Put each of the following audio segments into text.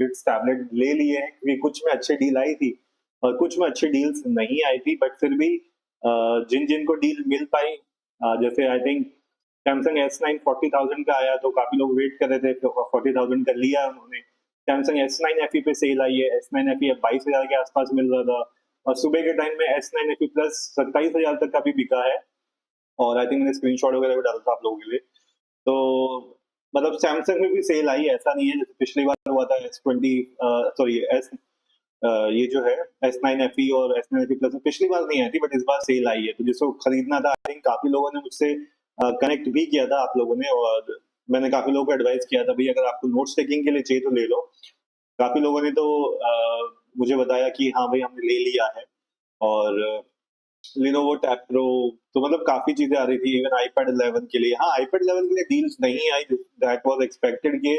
Kids tablet ले लिए हैं क्योंकि कुछ में अच्छी डील आई थी और कुछ में अच्छी डील्स नहीं आई थी, बट फिर भी जिन जिन को डील मिल पाई, जैसे आई थिंक सैमसंग S9 40,000 का आया तो काफी लोग वेट कर रहे थे, 40,000 का लिया उन्होंने। सैमसंग S9 FE पे सेल आई है, S9 FE अब 22,000 के आसपास मिल रहा था और सुबह के टाइम में S9 FE प्लस 27,000 तक का भी बिका है और आई थिंक मैंने स्क्रीनशॉट वगैरह भी डाला था आप लोगों के लिए। तो मतलब सैमसंग में भी सेल आई है, ऐसा नहीं है जैसे पिछली बार हुआ था S20 सॉरी ये जो है S9 FE और S9 FE प्लस पिछली बार नहीं आई थी बट इस बार सेल आई है, तो जिसको खरीदना था आई थिंक काफी लोगों ने मुझसे कनेक्ट भी किया था आप लोगों ने, और मैंने काफी लोगों को एडवाइस किया था भाई अगर आपको नोट्स टेकिंग के लिए चाहिए तो ले लो। काफी लोगों ने तो मुझे बताया कि हाँ भाई हमने ले लिया है। और लिनोवो टैब प्रो, तो मतलब काफी चीजें आ रही थी इवन iPad 11 के लिए। हाँ iPad 11 के लिए डील्स नहीं आई, दैट वाज एक्सपेक्टेड कि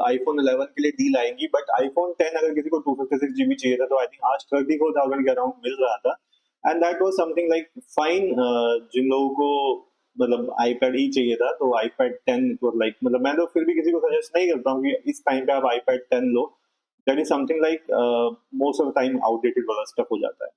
iPhone 11 के लिए डील आएंगी, बट iPhone 10 अगर किसी को 256 GB चाहिए था तो आई थिंक आज 34,000 के अराउंड मिल रहा था and that was something like fine. जिन लोगों को मतलब iPad ही चाहिए था तो iPad 10 इट वाज लाइक, मतलब मैं तो फिर भी किसी को सजेस्ट नहीं करता हूँ कि इस टाइम पे आप iPad 10 low, that is something like most of the time outdated वाला स्टफ हो जाता है।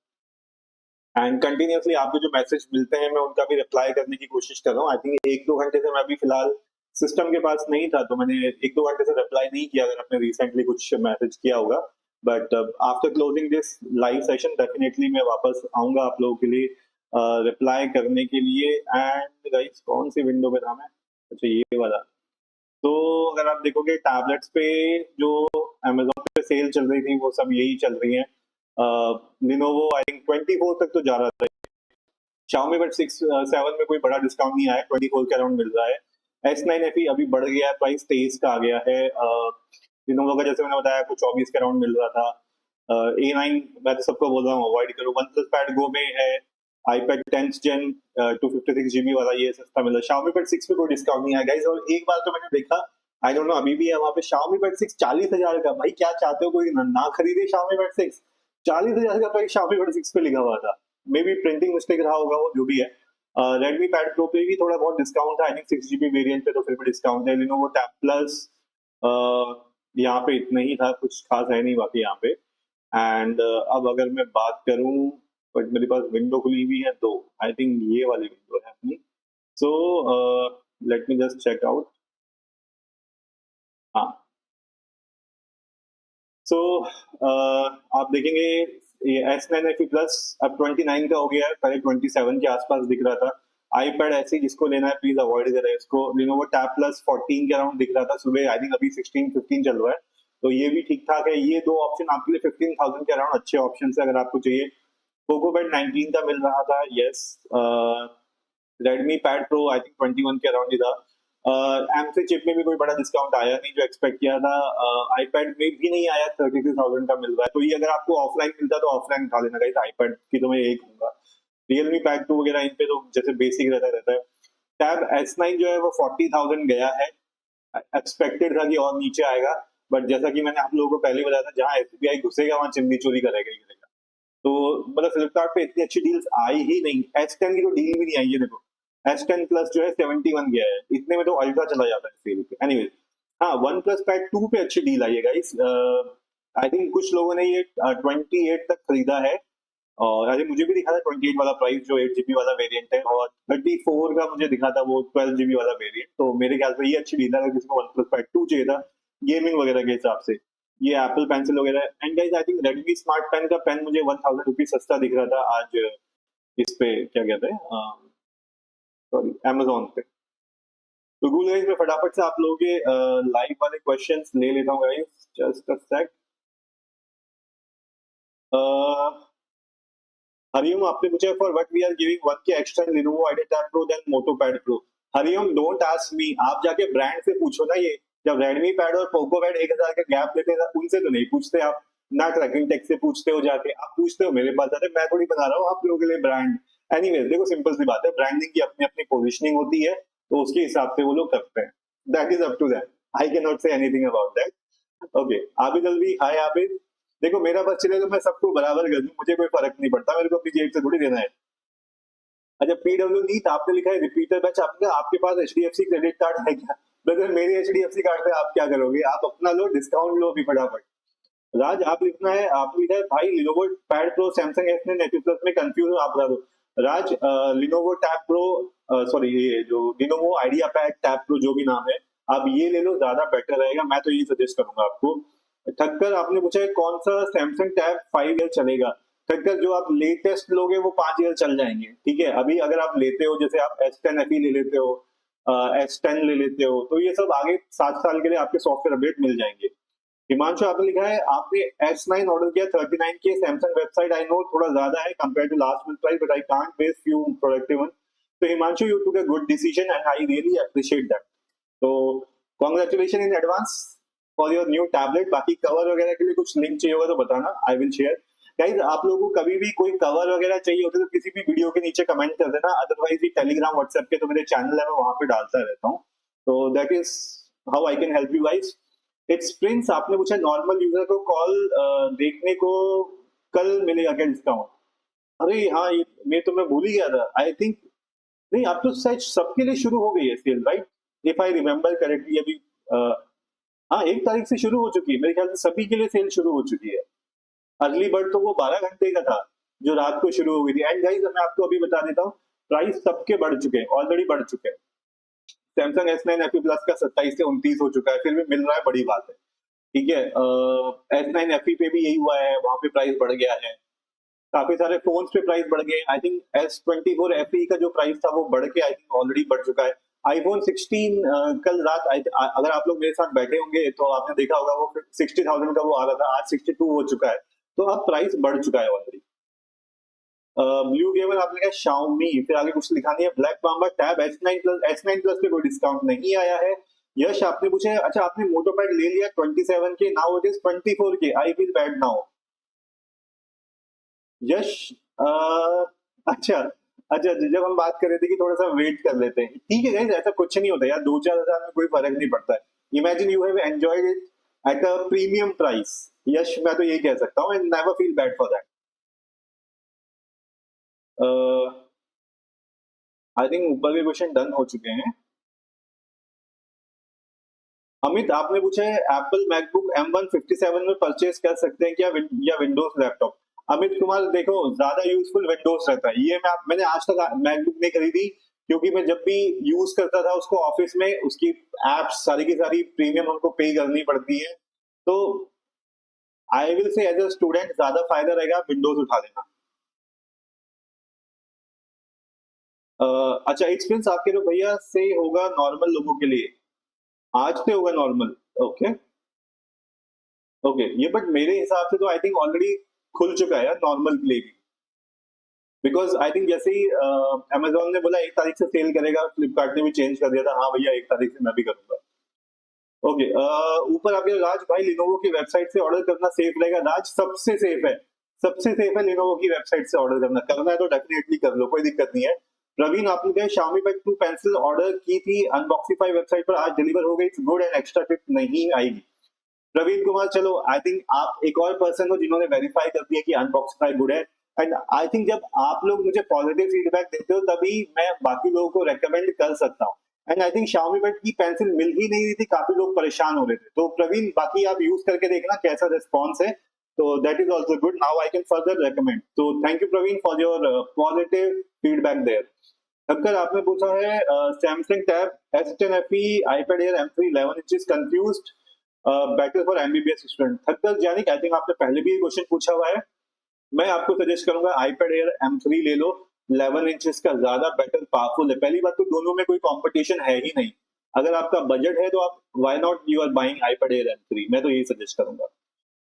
एंड कंटिन्यूसली आपको जो मैसेज मिलते हैं मैं उनका भी रिप्लाई करने की कोशिश कर रहा हूँ। आई थिंक 1-2 घंटे से मैं अभी फिलहाल सिस्टम के पास नहीं था तो मैंने 1-2 घंटे से रिप्लाई नहीं किया, अगर आपने रिसेंटली कुछ मैसेज किया होगा, but after closing this live session definitely मैं वापस आऊंगा आप लोगों के लिए रिप्लाई करने के लिए। एंड गाइस कौन सी विंडो में था मैं, अच्छा ये वाला। तो अगर आप देखोगे टैबलेट्स पे जो Amazon पे सेल चल रही थी वो सब यही चल रही है। लिनोवो आई थिंक 24 तक तो जा रहा था, Xiaomi बट 7 में कोई बड़ा डिस्काउंट नहीं आया, 24 के अराउंड मिल रहा है। S9 FE अभी बढ़ गया है, प्राइस 23 का आ गया है। लिनोवो का जैसे मैंने बताया कुछ 24 के अराउंड मिल रहा था। A9 मैं तो सबको बोल रहा हूँ अवॉइड करो। OnePlus Pad Go में है iPad 10th Gen 256 GB वाला, ये सस्ता मिल रहा है। Xiaomi Pad 6 पे कोई डिस्काउंट नहीं आया गाइस, और एक बार तो मैंने देखा, आई डोंट नो अभी भी है वहां पे Xiaomi Pad 6 40,000 का। भाई क्या चाहते हो, कोई ना खरीदे Xiaomi Pad 6? 40,000 का प्राइस Xiaomi Pad 6 पे लिखा हुआ था, मे बी प्रिंटिंग मिस्टेक रहा होगा वो, जो भी है। Redmi Pad Pro पे भी थोड़ा बहुत डिस्काउंट था, आई थिंक 6 GB वेरिएंट पे तो फिर भी डिस्काउंट है। Lenovo Tab Plus यहाँ पे इतना ही था, कुछ खास है नहीं बाकी यहाँ पे। एंड अब अगर मैं बात करूं, बट मेरे पास विंडो खुली हुई है दो, आई थिंक ये वाली विंडो है अपनी। So let me just check out. हाँ सो आप देखेंगे ये S9 FE प्लस अब 29 का हो गया है, पहले 27 के आसपास दिख रहा था। iPad ऐसे जिसको लेना है प्लीज अवॉइड करें इसको। Lenovo Tab Plus 14 के अराउंड दिख रहा था सुबह, आई थिंक अभी 16-15 चल रहा है, तो ये भी ठीक ठाक है। ये दो ऑप्शन आपके लिए 15,000 के अराउंड अच्छे ऑप्शन है अगर आपको चाहिए। पोको पैड 19 का मिल रहा था, yes. Redmi pad pro I think 21 के अराउंड ही था। एमसी चिप में भी कोई बड़ा डिस्काउंट आया नहीं जो एक्सपेक्ट किया था। आईपैड में भी नहीं आया, 33,000 का मिल रहा है, तो ये अगर आपको ऑफलाइन मिलता तो ऑफलाइन उठा लेना गाइस। आईपैड की तो मैं यही कहूंगा। रियलमी पैड 2 वगैरह इन पे तो जैसे बेसिक रहता है। टैब S9 जो है वो 40,000 गया है, एक्सपेक्टेड था कि और नीचे आएगा, बट जैसा कि मैंने आप लोगों को पहले बताया था जहां एसबीआई घुसेगा वहां चिमनी चोरी करेगा ही करेगा। तो मतलब फ्लिपकार्ट पे इतनी अच्छी डील्स आई ही नहीं। S10 की तो डील भी नहीं आई है, देखो S10 प्लस जो है 71 गया है, इतने में तो अल्ट्रा चला जाता है सेल पे। एनीवे हाँ, वन प्लस पैड 2 पे अच्छी डील आई है गाइस। आई थिंक कुछ लोगों ने ये 28 तक खरीदा है, और अरे मुझे भी दिखा था 28 वाला प्राइस जो 8 GB वाला वेरिएंट है, और 34 का मुझे दिखा था वो 12 GB वाला वेरिएंट। तो मेरे ख्याल से ये अच्छी डील है अगर किसी को वन प्लस पैड 2 चाहिए था गेमिंग वगैरह के हिसाब से। ये एप्पल पेंसिल वगैरह। And guys I think Redmi smart pen का पेन मुझे 1000 रुपीज सस्ता दिख रहा था आज इस पे क्या कहते हैं, सॉरी Amazon पे। तो गूगल गाइस मैं फटाफट से आप लोगों के लाइव वाले क्वेश्चंस ले लेता हूँ guys, just a sec. Hariom आपने पूछा for what we are giving 1K extra in Lenovo IdeaPad Pro then MotoPad Pro। Hariom don't ask me, आप जाके ब्रांड से पूछो ना। ये जब Redmi पैड और Poco पैड 1000 का गैप लेते हैं उनसे तो नहीं पूछते आप, ना ट्रैकिंग टेक से पूछते हो जाके, आप पूछते हो मेरे पास। अरे मैं थोड़ी बना रहा हूँ आप लोगों के लिए ब्रांड। एनीवेज देखो सिंपल सी बात है, ब्रांडिंग की अपनी अपनी पोजीशनिंग होती है, तो उसके हिसाब से वो लोग करते हैं। That is up to them, I can not say anything about that. Okay Abid Alvi, hi Abid. देखो मेरा बस चले तो मैं सबको बराबर कर दूं, मुझे कोई फर्क नहीं पड़ता, मेरे को अपनी जेब से थोड़ी देना है। अच्छा पीडब्ल्यू नीट आपने लिखा है रिपीटर बैच, आपके पास एचडीएफसी क्रेडिट कार्ड है क्या? ब्रदर मेरी HDFC कार्ड से आप क्या करोगे, आप अपना लो, डिस्काउंट लो अभी फटाफट। राज आप लिखना है, आपने लिखा है भाई Lenovo pad pro Samsung S9 FE plus में कंफ्यूज आप बता दो। राज लिनोवो टैब प्रो, सॉरी ये जो Lenovo idea pad tab pro जो भी नाम है, आप ये ले लो, ज्यादा बेटर रहेगा, मैं तो ये सजेस्ट करूंगा आपको। ठक्कर आपने पूछा है कौन सा सैमसंग टैब 5 ईयर चलेगा। ठक्कर जो आप लेटेस्ट लोगे वो 5 ईयर चल जाएंगे, ठीक है। अभी अगर आप लेते हो, जैसे आप S10 FE ले लेते हो, S10 ले लेते हो, तो ये सब आगे 7 साल के लिए आपके सॉफ्टवेयर अपडेट मिल जाएंगे। हिमांशु आपने लिखा है आपने S9 ऑर्डर किया 39 के, सैमसंग वेबसाइट आई नो थोड़ा ज्यादा है compare to last month price, but I can't waste few productive one. तो Himanshu you took a good decision and I really appreciate that. तो congratulation in advance for your new tablet. बाकी cover वगैरह के लिए कुछ लिंक चाहिए होगा तो बताना, आई विल शेयर। गाइस आप लोगों को कभी भी कोई कवर वगैरह चाहिए होता है तो किसी भी वीडियो के नीचे कमेंट कर देना, अदरवाइज ये टेलीग्राम व्हाट्सएप के तो मेरे चैनल है, मैं वहां पे डालता रहता हूँ। तो that is how I can help you guys. It's Prince आपने पूछा नॉर्मल यूजर को कॉल देखने को कल मिलेगा क्या डिस्काउंट। अरे हाँ, ये तो मैं भूल ही गया था, आई थिंक नहीं, अब तो सच सबके लिए शुरू हो गई है sale, right, if I remember correctly. अभी हाँ 1 तारीख से शुरू हो चुकी है मेरे ख्याल से, सभी के लिए सेल शुरू हो चुकी है। अर्ली बर्ड तो वो 12 घंटे का था जो रात को शुरू हो गई थी। एंड गाइस मैं आपको अभी बता देता हूँ, प्राइस सबके बढ़ चुके हैं, ऑलरेडी बढ़ चुके हैं। सैमसंग S9 FE प्लस का 27 से 29 हो चुका है, फिर भी मिल रहा है, बड़ी बात है, ठीक है। S9 FE पे भी यही हुआ है, वहां पे प्राइस बढ़ गया है। काफी सारे फोन्स पे प्राइस बढ़ गए। आई थिंक S24 FE का जो प्राइस था वो बढ़ के आई थिंक ऑलरेडी बढ़ चुका है। iPhone 16 कल रात अगर आप लोग मेरे साथ बैठे होंगे तो आपने देखा होगा वो 60,000 का वो आ रहा था, आज 62 हो चुका है, तो अब प्राइस बढ़ चुका है ऑलरेडी। ब्लू गेमर आपने कहा Xiaomi, फिर आगे कुछ लिखा नहीं है। Black Bamba tab S9 plus पे कोई डिस्काउंट नहीं आया है। यश आपने पूछा है अच्छा आपने मोटोपैड ले लिया 27 के, नाउ इट इज 24 के, आई फील बैड नाउ। यश अच्छा अच्छा, जब हम बात कर रहे थे कि थोड़ा सा वेट कर लेते हैं, ठीक है गाइस, ऐसा कुछ नहीं होता यार, 2-4 हजार में कोई फर्क नहीं पड़ता है। Imagine you have enjoyed it at a premium price. Yash मैं तो यही कह सकता हूँ, and never feel bad for that. I think ऊपर के क्वेश्चन डन हो चुके हैं। अमित आपने पूछा है एप्पल मैकबुक M1 57 में परचेज कर सकते हैं क्या या विंडोज लैपटॉप। अमित कुमार देखो ज्यादा यूजफुल विंडोज रहता है, ये मैंने आज तक मैकबुक नहीं खरीदी, क्योंकि मैं जब भी यूज करता था उसको ऑफिस में, उसकी एप्स सारी की सारी प्रीमियम हमको पे करनी पड़ती है। तो I will say as a student ज्यादा फायदा रहेगा विंडोज उठा लेना। अच्छा एक्सपीरियंस आपके तो भैया से होगा नॉर्मल लोगों के लिए, आज से होगा नॉर्मल, ओके ओके। ये बट मेरे हिसाब से तो आई थिंक ऑलरेडी खुल चुका है नॉर्मल के लिए भी, बिकॉज आई थिंक जैसे ही अमेजोन ने बोला 1 तारीख से सेल करेगा, फ्लिपकार्ट ने भी चेंज कर दिया था, हाँ भैया 1 तारीख से मैं भी करूंगा। ओके ऊपर आपके राज भाई लिनोवो की वेबसाइट से ऑर्डर करना सेफ रहेगा। राज सबसे सेफ है, सबसे सेफ है लिनोवो की वेबसाइट से ऑर्डर करना है तो डेफिनेटली कर लो, कोई दिक्कत नहीं है। प्रवीण आपने कहा Xiaomi Pad 2 पेंसिल ऑर्डर की थी अनबॉक्सिफाई वेबसाइट पर, आज डिलीवर हो गई, गुड एंड एक्स्ट्रा टिप नहीं आएगी। प्रवीण कुमार चलो आई थिंक आप एक और पर्सन हो जिन्होंने वेरीफाई कर दिया कि अनबॉक्सिफाई गुड है, एंड आई थिंक जब आप लोग मुझे पॉजिटिव फीडबैक देते हो तभी मैं बाकी लोगों को रेकमेंड कर सकता हूँ। And I think Xiaomi Pad की पेंसिल मिल ही नहीं रही थी, काफी लोग परेशान हो रहे थे। तो प्रवीण बाकी आप यूज करके देखना कैसा रिस्पॉन्स है, तो that is also good, now I can further recommend. तो thank you Praveen for your positive feedback there. अगर आपने पूछा है Samsung tab S10 FE iPad Air M3 11 inches confused better for MBBS student. Thakkar जानिक आई थिंक आपने पहले भी ये क्वेश्चन पूछा हुआ है, मैं आपको सजेस्ट करूंगा iPad Air M3 ले लो, 11 इंचेस का ज्यादा बेटर पावरफुल है। पहली बात तो दोनों में कोई कंपटीशन है ही नहीं, अगर आपका बजट है तो आप why not you are buying iPad Air M3, मैं तो यही सजेस्ट करूंगा।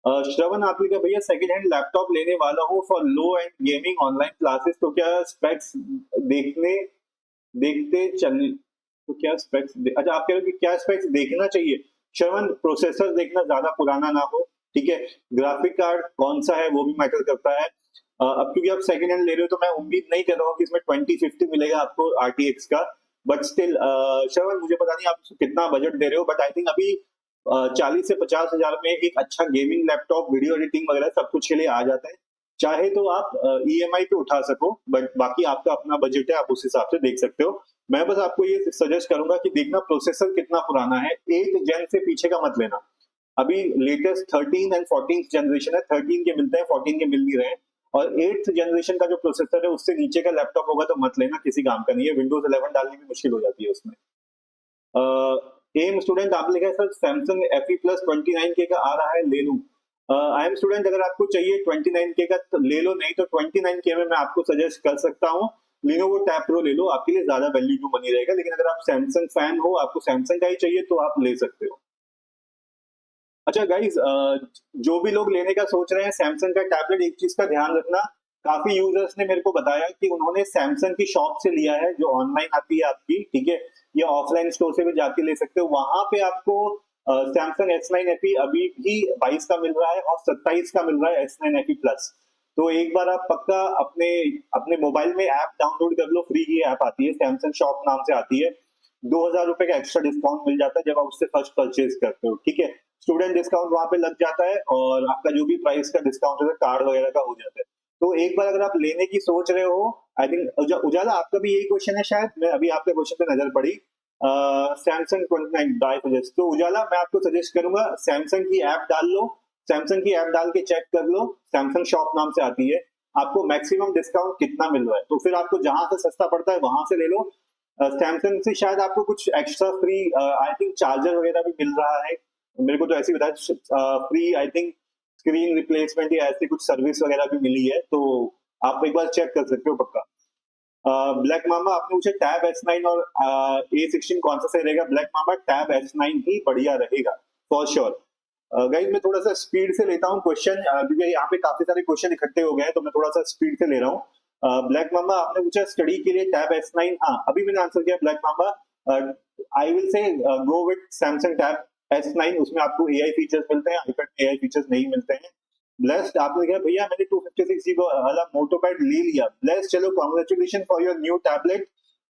श्रवण आपने कहा भैया सेकंड हैंड लैपटॉप लेने वाला हूँ for low and gaming online classes, तो क्या स्पेक्स देखते चल, तो क्या स्पेक्स अच्छा आप कह रहे हो कि क्या स्पेक्स देखना चाहिए। श्रवण प्रोसेसर देखना, ज्यादा पुराना ना हो, ठीक है। ग्राफिक कार्ड कौन सा है वो भी मैटर करता है। अब क्योंकि आप सेकंड हैंड ले रहे हो तो मैं उम्मीद नहीं कर रहा हूँ कि इसमें 2050 मिलेगा आपको RTX का, बट स्टिल श्रवण मुझे पता नहीं आप कितना बजट दे रहे हो, बट आई थिंक अभी 40 से 50 हजार में एक अच्छा गेमिंग लैपटॉप वीडियो एडिटिंग वगैरह सब कुछ के लिए आ जाता है। चाहे तो आप EMI पे उठा सको, बट बाकी आपका अपना बजट है, आप उस हिसाब से देख सकते हो। मैं बस आपको ये सजेस्ट करूंगा कि देखना प्रोसेसर कितना पुराना है, 8 जेन से पीछे का मत लेना। अभी लेटेस्ट 13 एंड 14 जनरेशन है, 13 के मिलते हैं, 14 के मिल नहीं रहे हैं। और 8th जनरेशन का जो प्रोसेसर है उससे नीचे का लैपटॉप होगा तो मत लेना, किसी काम का नहीं है, विंडोज 11 डालनी भी मुश्किल हो जाती है उसमें। एम स्टूडेंट आप लिखा है sir Samsung FE plus 29K का आ रहा है, ले लूं? आई एम स्टूडेंट, अगर आपको चाहिए 29K का तो ले लो, नहीं तो 29K में मैं आपको सजेस्ट कर सकता हूँ लिनोवो टैब प्रो ले लो, आपके लिए ज्यादा वैल्यू टू मनी रहेगा। लेकिन अगर आप सैमसंग फैन हो, आपको सैमसंग का ही चाहिए तो आप ले सकते हो। अच्छा गाइस, जो भी लोग लेने का सोच रहे हैं सैमसंग का टैबलेट, एक चीज का ध्यान रखना, काफी यूजर्स ने मेरे को बताया कि उन्होंने सैमसंग की शॉप से लिया है, जो ऑनलाइन आती है आपकी, ठीक है, या ऑफलाइन स्टोर से भी जाके ले सकते हो। वहां पे आपको सैमसंग S9 FE अभी भी 22 का मिल रहा है और 27 का मिल रहा है S9 FE प्लस। तो एक बार आप पक्का अपने अपने मोबाइल में ऐप डाउनलोड कर लो, फ्री की ऐप आती है, सैमसंग शॉप नाम से आती है। 2,000 रुपए का एक्स्ट्रा डिस्काउंट मिल जाता है जब आप उससे फर्स्ट परचेज करते हो, ठीक है। स्टूडेंट डिस्काउंट वहां पे लग जाता है और आपका जो भी प्राइस का डिस्काउंट है कार्ड वगैरह का हो जाता है। तो एक बार अगर आप लेने की सोच रहे हो, आई थिंक उजाला आपका भी यही क्वेश्चन है शायद, मैं अभी आपके क्वेश्चन पे नजर पड़ी। सैमसंग 29 बाय सजेस्ट, तो उजाला मैं आपको सजेस्ट करूंगा सैमसंग की ऐप डाल लो, सैमसंग की ऐप डाल के चेक कर लो, सैमसंग शॉप नाम से आती है, आपको मैक्सिमम डिस्काउंट कितना मिल रहा है, तो फिर आपको जहां से सस्ता पड़ता है वहां से ले लो। सैमसंग से शायद आपको कुछ extra free, I think charger वगैरह भी मिल रहा है, मेरे को तो ऐसे ही बताया, free I think screen replacement या ऐसी कुछ सर्विस वगैरह भी मिली है, तो आप एक बार चेक कर सकते हो पक्का। ब्लैक मामा आपने पूछा टैब S9 और A16 कौन सा सही रहेगा? ब्लैक मामा टैब S9 ही बढ़िया रहेगा फॉर श्योर। गाइस मैं थोड़ा सा स्पीड से लेता हूँ क्वेश्चन, क्योंकि यहाँ पे काफी सारे क्वेश्चन इकट्ठे हो गए हैं, तो मैं थोड़ा सा स्पीड से ले रहा हूँ। ब्लैक मामा आपने पूछा स्टडी के लिए टैब S9, हाँ अभी मैंने आंसर किया ब्लैक मामा। आई विल से go with Samsung tab S9, उसमें आपको AI फीचर्स मिलते हैं, आईपैड में AI फीचर्स नहीं मिलते हैं। ब्लेस्ड आपने कहा भैया मैंने 256 GB वाला मोटोपैड ले लिया, ब्लेस्ड, चलो congratulation for your new tablet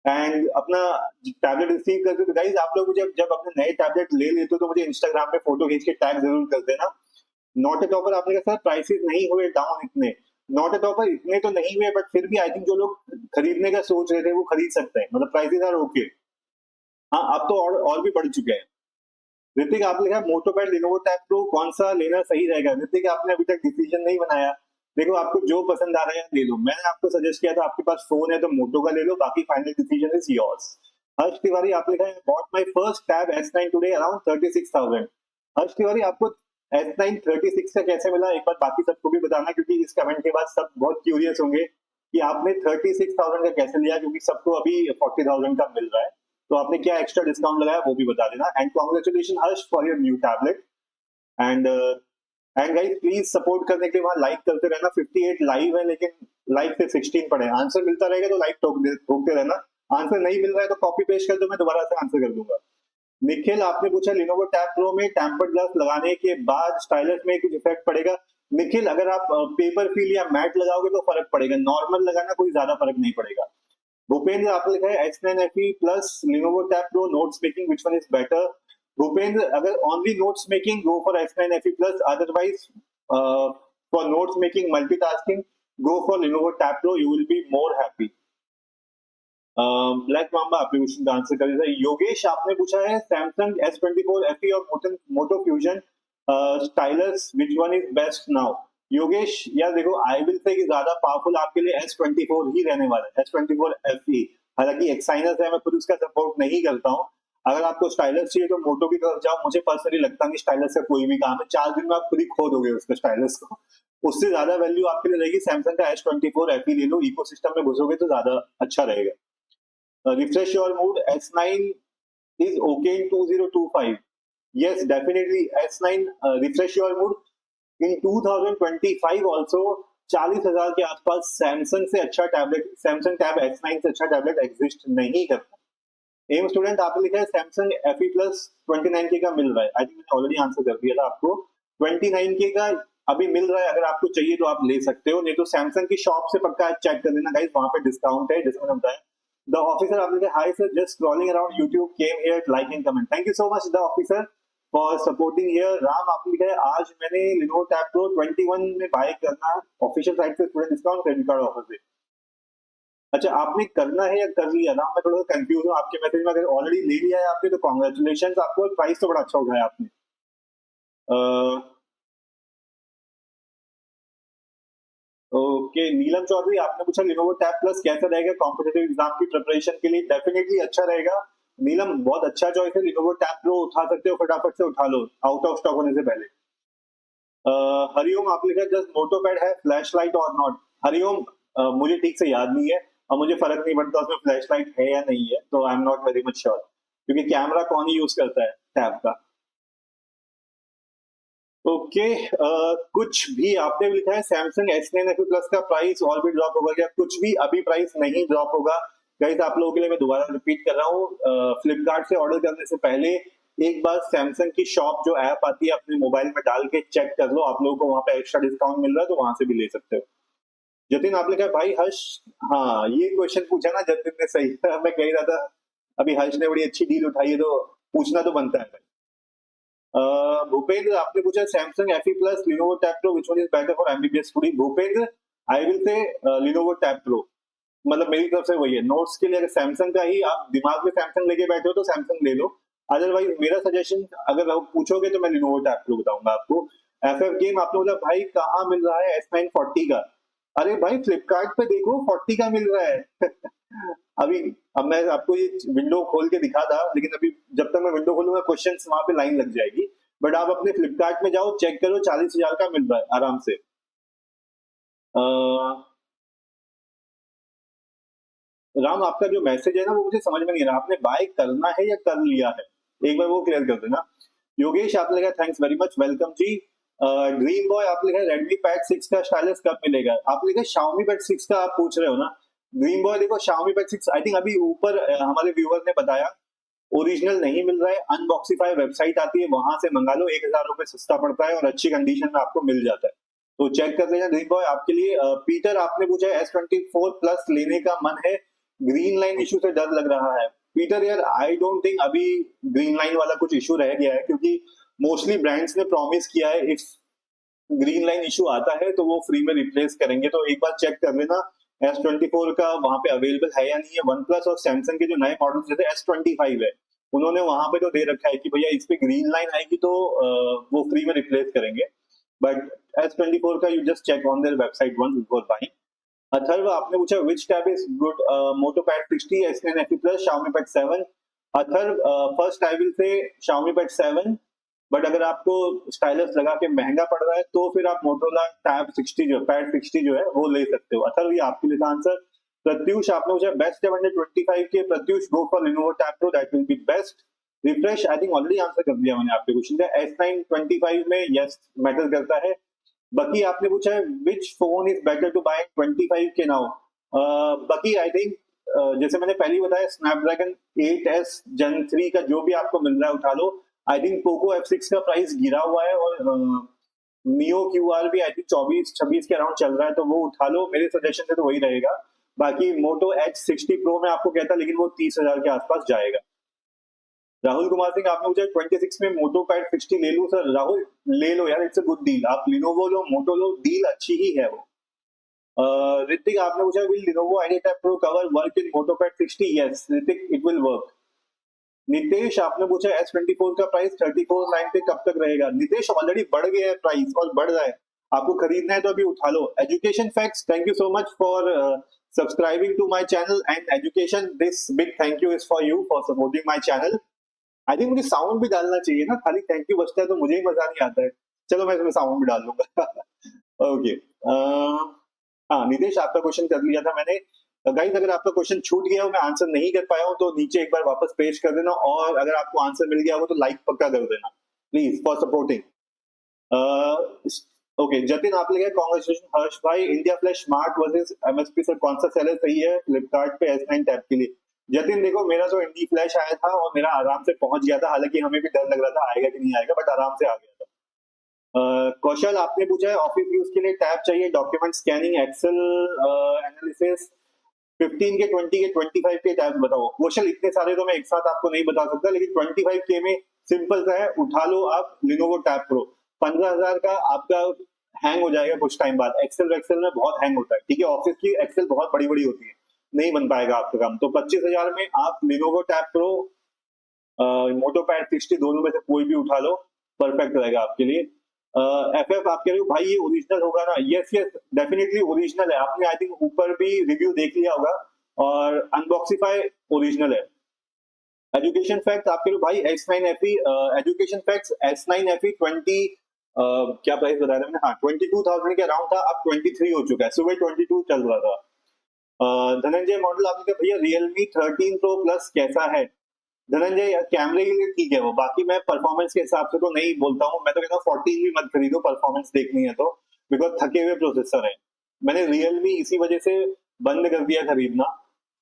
and अपना टैबलेट रिसीव करते। तो गाइस आप लोग जब जब अपने नए टैबलेट ले लेते हो तो मुझे इंस्टाग्राम पे फोटो खींच के टैग जरूर कर देना। नॉट एट ऑफर आपने कहा सर प्राइसेस नहीं हुए डाउन इतने, नॉट एट ऑफर इतने तो नहीं हुए, बट फिर भी आई थिंक जो लोग खरीदने का सोच रहे थे वो खरीद सकते हैं, मतलब प्राइसेस आर ओके। हाँ अब तो और भी बढ़ चुके हैं। ऋतिक आपने लिखा मोटोपैड लिनोवो टैब प्रो कौन सा लेना सही रहेगा? ऋतिक आपने अभी तक डिसीजन नहीं बनाया, देखो आपको जो पसंद आ रहा है ले लो, मैंने आपको सजेस्ट किया था, आपके पास फोन है तो मोटो का ले लो, बाकी फाइनल डिसीजन इज योर्स। हर्ष तिवारी आपने लिखा है bought my first tab S9 today around 36,000। हर्ष तिवारी आपको S9 36 का कैसे मिला, एक बार बाकी सबको भी बताना, क्योंकि इस कमेंट के बाद सब बहुत क्यूरियस होंगे कि आपने 36,000 का कैसे लिया, क्योंकि सबको अभी 40,000 का मिल रहा है, तो आपने क्या एक्स्ट्रा डिस्काउंट लगाया वो भी बता देना। And congratulation Harsh for your new tablet. And and guys please support करने के लिए वहां लाइक करते रहना, 58 लाइव है लेकिन लाइक से 16 पड़े, आंसर मिलता रहेगा तो लाइक ठोकते रहना, आंसर नहीं मिल रहा है तो कॉपी पेस्ट कर दो, मैं दोबारा से आंसर कर दूंगा। निखिल आपने पूछा लिनोवो टैब प्रो में टेम्पर्ड ग्लास लगाने के बाद स्टाइलस में कुछ इफेक्ट पड़ेगा? निखिल अगर आप पेपर फील या मैट लगाओगे तो फर्क पड़ेगा, नॉर्मल लगाना कोई ज्यादा फर्क नहीं पड़ेगा। भूपेंद्र आपने लिखा है S9 FE plus Lenovo tab pro notes making which one is better? Bhupendra अगर only notes making go for S9 FE plus, otherwise for notes making multitasking go for Lenovo tab pro, you will be more happy. Black mama आपने question का answer कर दिया। योगेश आपने पूछा है Samsung S24 FE और Moto fusion stylus which one is best now? Yogesh यार देखो आई विल से ज्यादा पावरफुल आपके लिए S24 ही रहने वाला है, S24 FE। हालांकि एक्साइनस है, मैं खुद उसका सपोर्ट नहीं करता हूँ। अगर आपको स्टाइलस चाहिए तो मोटो की तरफ जाओ, मुझे पर्सनली लगता नहीं स्टाइलस से कोई भी काम है, 4 दिन में आप खुद ही खो दोगे उसके स्टाइलस को, उससे ज्यादा वैल्यू आपके लिए रहेगी सैमसंग का S24 FE ले लो, इकोसिस्टम में घुसोगे तो ज्यादा अच्छा रहेगा। Refresh your mood, S9 is okay in 2025. Yes, definitely S9 refresh your mood in 2025 also। 40,000 के आसपास सैमसंग से अच्छा टैबलेट, सैमसंग टैब S9 से अच्छा टैबलेट एग्जिस्ट नहीं करता। एम स्टूडेंट आपने लिखा है सैमसंग FE प्लस 29K का मिल रहा है, आई थिंक मैंने ऑलरेडी आंसर कर दिया था आपको। 29K का अभी मिल रहा है, अगर आपको चाहिए तो आप ले सकते हो, नहीं तो सैमसंग की शॉप से पक्का चेक कर लेना गाइस, वहां पे डिस्काउंट है, जैसे मैंने बताया। द ऑफिसर आपने कहा hi sir just scrolling around YouTube came here like and comment, thank you so much the officer for supporting here. Ram आपने कहा आज मैंने लिनोवो टैब प्रो 21 में बाय करना ऑफिशियल साइट से, student discount credit card offer से। अच्छा, आपने करना है या कर लिया ना? मैं थोड़ा सा कंफ्यूज हूँ आपके मैसेज में। अगर ऑलरेडी ले लिया है आपने तो कॉन्ग्रेचुलेशन आपको, प्राइस तो बड़ा अच्छा उठाया आपने। ओके, नीलम चौधरी आपने पूछा लिनोवो टैब प्लस कैसा रहेगा कॉम्पिटेटिव एग्जाम की प्रिपरेशन के लिए? डेफिनेटली अच्छा रहेगा। नीलम बहुत अच्छा चॉइस है, लिनोवो टैब प्रो उठा सकते हो, फटाफट से उठा लो आउट ऑफ स्टॉक होने से पहले। हरिओम आप लिखा जस्ट मोटोपैड है फ्लैश लाइट और नॉट? हरिओम मुझे ठीक से याद नहीं है और मुझे फर्क नहीं पड़ता उसमें फ्लैश लाइट है या नहीं है, तो I am not very much sure, क्योंकि कैमरा कौन ही यूज करता है टैब का। ओके, कुछ भी आपने भी लिखा है सैमसंग S9 FE प्लस का प्राइस और भी ड्रॉप होगा क्या? कुछ भी अभी प्राइस नहीं ड्रॉप होगा गाइस। आप लोगों के लिए मैं दोबारा रिपीट कर रहा हूँ, फ्लिपकार्ट से ऑर्डर करने से पहले एक बार सैमसंग की शॉप जो ऐप आती है अपने मोबाइल में डाल के चेक कर लो, आप लोगों को वहां पे एक्स्ट्रा डिस्काउंट मिल रहा है तो वहां से भी ले सकते हो। जतिन आपने कहा भाई हर्ष, हाँ ये क्वेश्चन पूछा ना जतिन ने, सही मैं कह रहा था अभी हर्ष ने बड़ी अच्छी डील उठाई है तो पूछना तो बनता है। भूपेंद्र आपने पूछा Samsung FE plus Lenovo tab pro which one is better for MBBS student? Bhupendra I will से लिनोवो टैब प्रो, मतलब मेरी तरफ से वही है। नोट्स के लिए अगर सैमसंग का ही आप दिमाग में सैमसंग लेके बैठे हो तो सैमसंग ले लो, अदरवाइज मेरा सजेशन अगर आप पूछोगे तो मैं लिनोवो टैब प्रो बताऊंगा आपको। एफ गेम आपने बोला भाई कहाँ मिल रहा है S940 का? अरे भाई फ्लिपकार्ट पे देखो 40 का मिल रहा है। अभी अब मैं आपको ये विंडो खोल के दिखा था, लेकिन अभी जब तक मैं विंडो खोलूंगा क्वेश्चन वहां पे लाइन लग जाएगी। बट आप अपने फ्लिपकार्ट में जाओ चेक करो, 40,000 का मिल रहा है आराम से। राम आपका जो मैसेज है ना वो मुझे समझ में नहीं आ रहा, आपने बाय करना है या कर लिया है? एक बार वो क्लियर कर देना। योगेश आप लिखा थैंक्स वेरी मच, वेलकम जी। ड्रीम बॉय आप लिखा रेडमी पैड 6 का स्टाइलस कब मिलेगा? आप लिखा Xiaomi पैड 6 का आप पूछ रहे हो ना? ड्रीम बॉय देखो Xiaomi पैड 6 आई थिंक अभी ऊपर हमारे व्यूअर ने बताया ओरिजिनल नहीं मिल रहा है, अनबॉक्सीफाई वेबसाइट आती है वहां से मंगा लो, 1,000 रुपए सस्ता पड़ता है और अच्छी कंडीशन में आपको मिल जाता है, तो चेक कर लेना ड्रीम बॉय आपके लिए। पीटर आपने पूछा S24 प्लस लेने का मन है, ग्रीन लाइन इशू से डर लग रहा है। पीटर यार आई डोंट थिंक अभी ग्रीन लाइन वाला कुछ इशू रह गया है, क्योंकि मोस्टली ब्रांड्स ने प्रॉमिस किया है इफ ग्रीन लाइन इशू आता है तो वो फ्री में रिप्लेस करेंगे, तो एक बार चेक कर लेना S24 का वहां पे अवेलेबल है या नहीं है। वन प्लस और सैमसंग के जो नए मॉडल जैसे S25 है उन्होंने वहां पे तो दे रखा है कि भैया इस पे ग्रीन लाइन आएगी तो वो फ्री में रिप्लेस करेंगे, बट S24 का you just check on their website once before buying. Atharva आपने पूछा which tab is good, moto pad 60, S9 FE plus, Xiaomi Pad 7? Atharva first I will say Xiaomi Pad 7, but अगर आपको स्टाइलस लगा के महंगा पड़ रहा है तो फिर आप मोटोरोला टैब 60 जो पैड 60 जो है वो ले सकते हो। अथर्व ये आपके लिए आंसर। प्रत्युष आपने पूछा बेस्ट है 125 के, प्रत्युष गो for Lenovo tab pro that will be best. Refresh I think already answer कर दिया मैंने आपके क्वेश्चन का, S925 में यस मैटर करता है। बकी आपने पूछा है which phone is better to buy 25 के नाउ? बकी आई थिंक जैसे मैंने पहले ही बताया स्नैपड्रैगन 8s Gen 3 का जो भी आपको मिल रहा है उठा लो। आई थिंक पोको F6 का प्राइस गिरा हुआ है और नियो क्यूआर भी आई थिंक 24-26 के अराउंड चल रहा है, तो वो उठा लो, मेरे सजेशन से तो वही रहेगा। बाकी मोटो H60 Pro में आपको कहता लेकिन वो 30,000 के आसपास जाएगा। राहुल कुमार सिंह आपने पूछा 26 में मोटो पैड 60 ले लूं? सर राहुल ले लो यार, इट्स अ गुड डील, आप लिनोवो लो मोटो लो, डील अच्छी ही है वो। ऋतिक आपने पूछा will Lenovo idea pro cover work in Moto pad 60? Yes Hrithik it will work. Nitesh आपने पूछा S24 का प्राइस 34,900 पे कब तक रहेगा? नितेश ऑलरेडी बढ़ गया है प्राइस और बढ़ रहा है, आपको खरीदना है तो अभी उठा लो। Education facts thank you so much for subscribing to my channel and education this big thank you is for you for supporting my channel. I think मुझे साउंड भी डालना चाहिए ना, खाली थैंक यू बचता है तो मुझे ही मजा नहीं आता है। चलो मैं इसमें साउंड भी डाल दूंगा। ओके, हाँ नितेश आपका क्वेश्चन कर लिया था मैंने। गाइस अगर आपका क्वेश्चन छूट गया हो, मैं आंसर नहीं कर पाया हूं तो नीचे एक बार वापस पेश कर देना, और अगर आपको आंसर मिल गया हो तो लाइक पक्का कर देना please for supporting. Okay Jatin आप लिखे कांग्रेचुलेशन हर्ष भाई, India flash smart versus MSP sir कौन सा सेलर सही है फ्लिपकार्ट पे S9 टैब के लिए? जतिन देखो मेरा तो इंडी फ्लैश आया था और मेरा आराम से पहुंच गया था, हालांकि हमें भी डर लग रहा था आएगा कि नहीं आएगा, बट आराम से आ गया था। कौशल आपने पूछा है ऑफिस यूज के लिए टैब चाहिए, डॉक्यूमेंट स्कैनिंग, एक्सेल एनालिसिस, 15 के 20 के 25 के टैब बताओ। कौशल इतने सारे तो मैं एक साथ आपको नहीं बता सकता, लेकिन 25 के में सिंपल सा है, उठा लो आप लिनोवो टैब प्रो। 15,000 का आपका हैंग हो जाएगा कुछ टाइम बाद, एक्सेल वेक्सेल में बहुत हैंग होता है, ठीक है ऑफिस की एक्सेल बहुत बड़ी बड़ी होती है, नहीं बन पाएगा आपका काम। तो 25,000 में आप Lenovo Tab Pro, मोटोपैड 60 दोनों में से कोई भी उठा लो, परफेक्ट रहेगा आपके लिए। FF आप कह रहे हो भाई ये ओरिजिनल होगा ना? यस यस, डेफिनेटली ओरिजिनल है। आपने आई थिंक ऊपर भी रिव्यू देख लिया होगा, और अनबॉक्सिफाई ओरिजिनल है। एजुकेशन फैक्ट आप कह रहे हो भाई S9FE, एजुकेशन फैक्ट्स S9FE 20, क्या प्राइस बताया था मैंने? हाँ 22,000 के अराउंड था, अब 23 हो चुका है, सुबह 22 चल रहा था। धनंजय मॉडल आपने कहा भैया Realme 13 Pro Plus कैसा है? धनंजय कैमरे के लिए ठीक है वो, बाकी मैं परफॉर्मेंस के हिसाब से तो नहीं बोलता हूँ। मैं तो कहता हूँ 14 भी मत खरीदो, परफॉर्मेंस देखनी है तो, बिकॉज थके हुए प्रोसेसर है। मैंने Realme इसी वजह से बंद कर दिया खरीदना,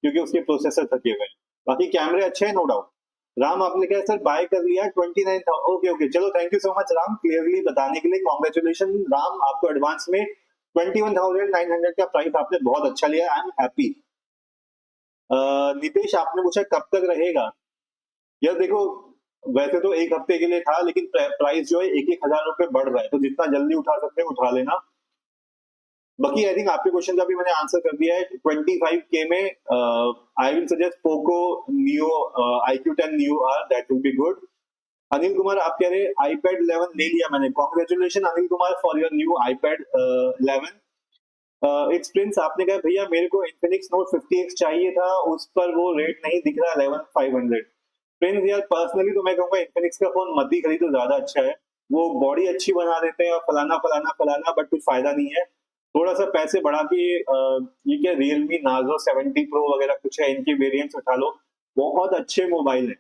क्योंकि उसके प्रोसेसर थके हुए हैं। बाकी कैमरे अच्छे हैं, नो डाउट। राम आपने कहा सर बाय कर लिया 29,000। ओके ओके, चलो thank you so much Ram, clearly बताने के लिए कॉन्ग्रेचुलेशन राम, आपको एडवांस में 21,900 का प्राइस आपने बहुत अच्छा लिया, आई एम हैप्पी। नितेश आपने पूछा कब तक रहेगा? यार देखो, वैसे तो एक हफ्ते के लिए था, लेकिन प्राइस जो है 1,000 रुपए बढ़ रहा है, तो जितना जल्दी उठा सकते हैं उठा लेना। बाकी आई थिंक आपके क्वेश्चन का भी मैंने आंसर कर दिया है। 25K में I will suggest Poco neo IQ10 new R, that will be good. Anil Kumar आप कह रहे iPad 11 ले लिया मैंने, congratulation Anil Kumar for your new iPad 11। It's Prince आपने कहा भैया मेरे को Infinix Note 50X चाहिए था, उस पर वो रेट नहीं दिख रहा 11,500। प्रिंस यार पर्सनली तो मैं कहूंगा Infinix का फोन मत ही खरीदो, ज्यादा अच्छा है। वो बॉडी अच्छी बना देते हैं और फलाना फलाना फलाना, बट कुछ फायदा नहीं है। थोड़ा सा पैसे बढ़ा के ये क्या Realme Narzo 70 Pro वगैरह कुछ है, इनके वेरिएंट्स उठा लो, बहुत अच्छे मोबाइल है,